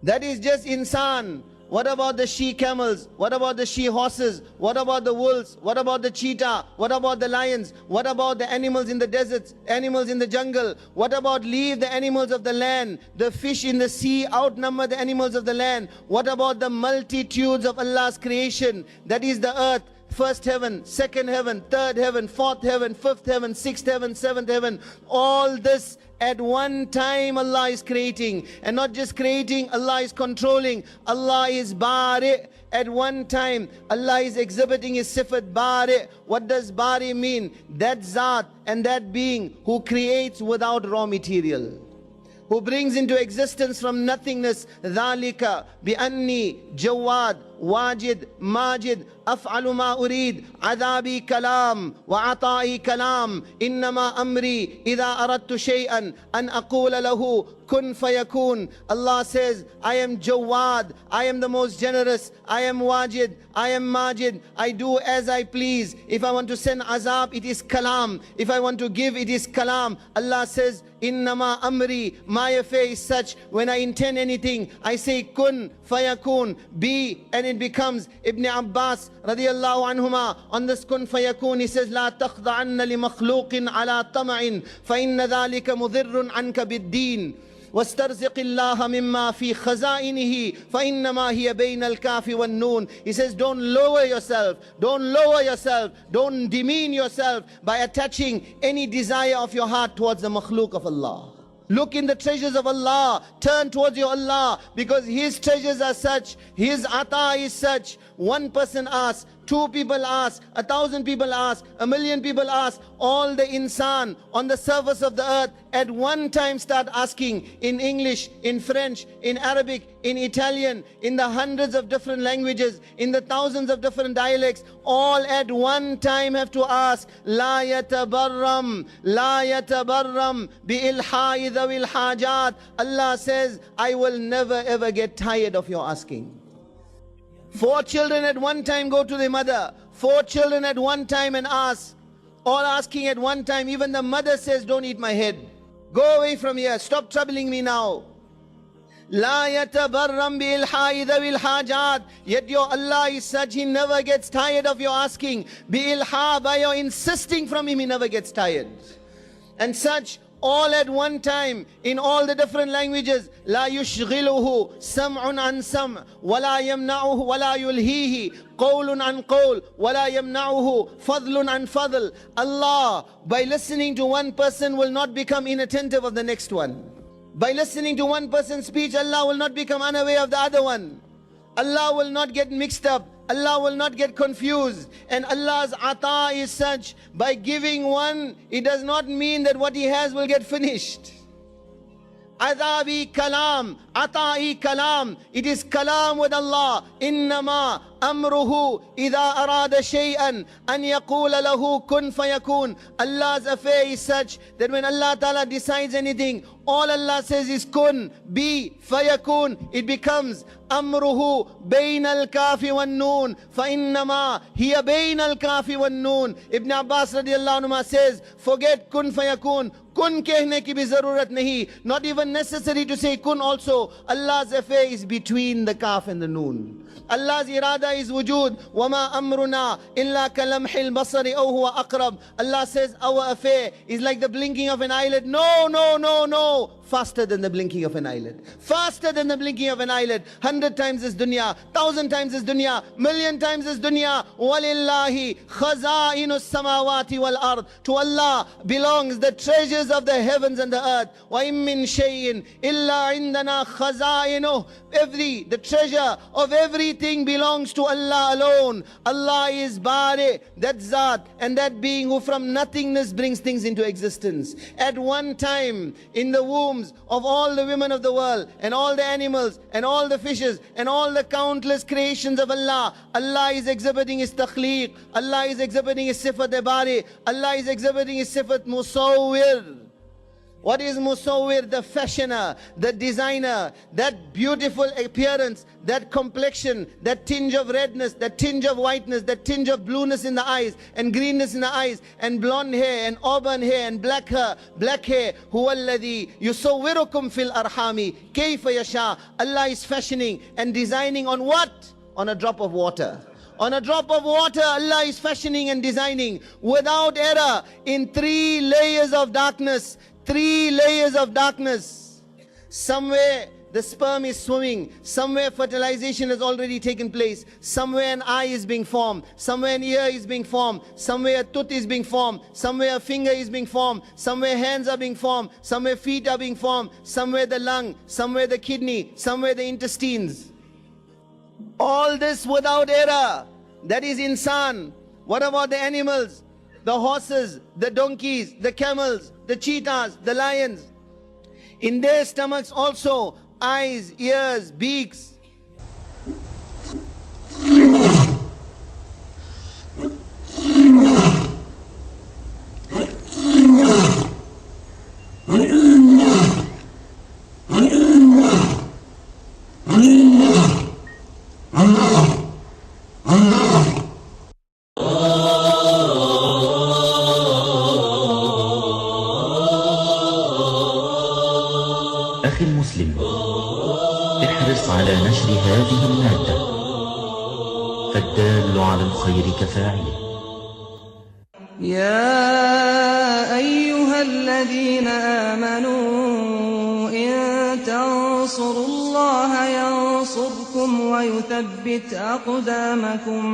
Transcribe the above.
That is just insan. What about the she-camels? What about the she-horses? What about the wolves? What about the cheetah? What about the lions? What about the animals in the deserts? Animals in the jungle? What about leave the animals of the land? The fish in the sea outnumber the animals of the land. What about the multitudes of Allah's creation? That is the earth. First heaven, second heaven, third heaven, fourth heaven, fifth heaven, sixth heaven, seventh heaven. All this at one time Allah is creating. And not just creating, Allah is controlling. Allah is bari. At one time Allah is exhibiting His sifat bari. What does bari mean? That zat and that being who creates without raw material, who brings into existence from nothingness. ذَلِكَ بِأَنِّي جَوَّادٌ واجد ماجد أفعل ما أريد عذابي كلام وعطائي كلام إنما أمري إذا أردت شيئا أن أقول له كن فيكون. Allah says, I am Jawad, I am the most generous, I am Wajid, I am Majid, I do as I please. If I want to send azab, it is kalam. If I want to give, it is kalam. Allah says, Innama amri, my affair is such, when I intend anything, I say kun fayakun, be, and it becomes. Ibn Abbas radiallahu anhuma, on this kun fayakun, he says, La takhda'anna li makhluqin ala tama'in, fa inna dhalika mudhirrun anka bid-deen. واسترزق الله مما في خزائنه فإنما هي بين الكاف والنون. He says, don't lower yourself, don't demean yourself by attaching any desire of your heart towards the makhluk of Allah. Look in the treasures of Allah, turn towards your Allah, because His treasures are such, His ata is such. One person asks, two people ask, 1,000 people ask, 1,000,000 people ask, all the insan on the surface of the earth at one time start asking in English, in French, in Arabic, in Italian, in the hundreds of different languages, in the thousands of different dialects, all at one time have to ask, La yatabarram bi-ilha'i dhawil hajat. Allah says, I will never ever get tired of your asking. 4 children at one time go to their mother, 4 children at one time and ask, all asking at one time. Even the mother says, don't eat my head, go away from here, stop troubling me now. La yatabarram bi-ilha'i dhawil hajat. Yet your Allah is such, He never gets tired of your asking. Bi-ilha, by your insisting from Him, He never gets tired. And such, all at one time, in all the different languages. La yushghiluhu sam'un an sam' wala yamna'uhu wala yulhihi qawlun an qawl wala yamna'uhu fadlun an fadl. Allah, by listening to one person, will not become inattentive of the next one. By listening to one person's speech, Allah will not become unaware of the other one. Allah will not get mixed up, Allah will not get confused. And Allah's ata is such, by giving one, it does not mean that what He has will get finished. Adabi kalam, ata'i kalam. It is kalam with Allah. Innama amruhu idha arada shay'an an yaqula lahu kun fayakun. Allah's affair is such that when Allah Ta'ala decides anything, all Allah says is kun, be, fayakun. It becomes. Amruhu bayna al-kafi wan-noon fa innama hiya bayna al-kafi wan-noon. Ibn Abbas radiallahu anhu says, forget kun fayakun. Kun kehne ki bhi zarurat nahi. Not even necessary to say kun also. Allah's affair is between the kaf and the noon. Allah's irada is wujud. وَمَا أَمْرُنَا إِلَّا كَلَمْحِ الْبَصَرِ أَوْ هُوَ أَقْرَبُ. Allah says our affair is like the blinking of an eyelid. No. Faster than the blinking of an eyelid. Faster than the blinking of an eyelid. 100 times this dunya, 1,000 times this dunya, 1,000,000 times this dunya. وَلِلَّهِ خَزَائِنُ السَّمَاوَاتِ وَالْأَرْضِ. To Allah belongs the treasures of the heavens and the earth. وَإِن مِّن شَيْءٍ إِلَّا عِندَنَا خَزَائِنُهُ. The treasure of everything belongs to Allah alone. Allah is Bari, that Zat and that being who from nothingness brings things into existence. At one time, in the womb of all the women of the world and all the animals and all the fishes and all the countless creations of Allah, Allah is exhibiting His takhliq, Allah is exhibiting His sifat bari, Allah is exhibiting His sifat musawwir. What is musawwir? The fashioner, the designer, that beautiful appearance, that complexion, that tinge of redness, that tinge of whiteness, that tinge of blueness in the eyes and greenness in the eyes and blonde hair and auburn hair and black hair. Huwa alladhi yusawwirukum fil arhami kayfa yasha. Allah is fashioning and designing on what? On a drop of water. On a drop of water, Allah is fashioning and designing without error in 3 layers of darkness. 3 layers of darkness. Somewhere the sperm is swimming. Somewhere fertilization has already taken place. Somewhere an eye is being formed. Somewhere an ear is being formed. Somewhere a tooth is being formed. Somewhere a finger is being formed. Somewhere hands are being formed. Somewhere feet are being formed. Somewhere the lung. Somewhere the kidney. Somewhere the intestines. All this without error. That is insan. What about the animals? The horses, the donkeys, the camels, the cheetahs, the lions. In their stomachs also, eyes, ears, beaks. أخي المسلم، احرص على نشر هذه المادة، فالدال على الخير كفاعله. يا أيها الذين آمنوا إن تنصروا الله ينصركم ويثبت أقدامكم.